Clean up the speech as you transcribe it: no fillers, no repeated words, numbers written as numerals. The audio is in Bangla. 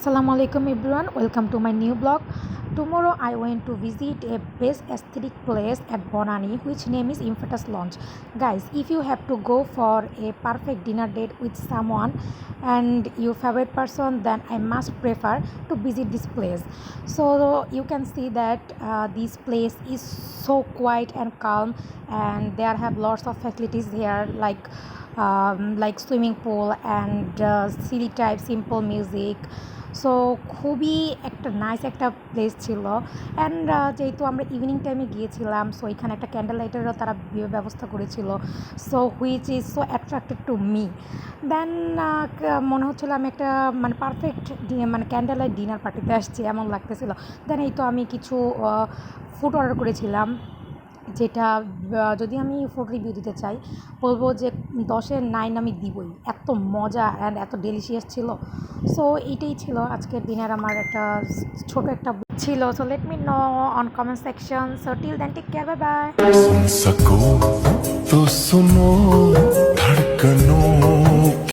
Assalamu alaikum everyone, welcome to my new blog. Tomorrow I went to visit a best aesthetic place at Bonani which name is Infetus Lounge. Guys, if you have to go for a perfect dinner date with someone and your favorite person, then I must prefer to visit this place. So you can see that this place is so quiet and calm, and there have lots of facilities here like swimming pool and silly type simple music. So খুবই একটা নাইস একটা প্লেস ছিল। অ্যান্ড যেহেতু আমরা ইভিনিং টাইমে গিয়েছিলাম, সো এখানে একটা ক্যান্ডেল লাইটেরও তারা ব্যবস্থা করেছিল, so which is so attracted to me. Then মনে হচ্ছিলো আমি একটা মানে পারফেক্ট মানে ক্যান্ডেল লাইট ডিনার পার্টিতে আসছি এমন লাগতেছিল। দেন এই তো আমি কিছু ফুড অর্ডার করেছিলাম, যেটা যদি আমি ফুড রিভিউ দিতে চাই বলবো যে 10-এর 9 আমি দিবই, এত মজা অ্যান্ড এত ডেলিশিয়াস ছিল। সো এইটাই ছিল আজকের দিনের আমার একটা ছোট একটা ছিল। So let me know on comment section. So till then take care, bye bye. सुन सको तो सुनो धड़कनों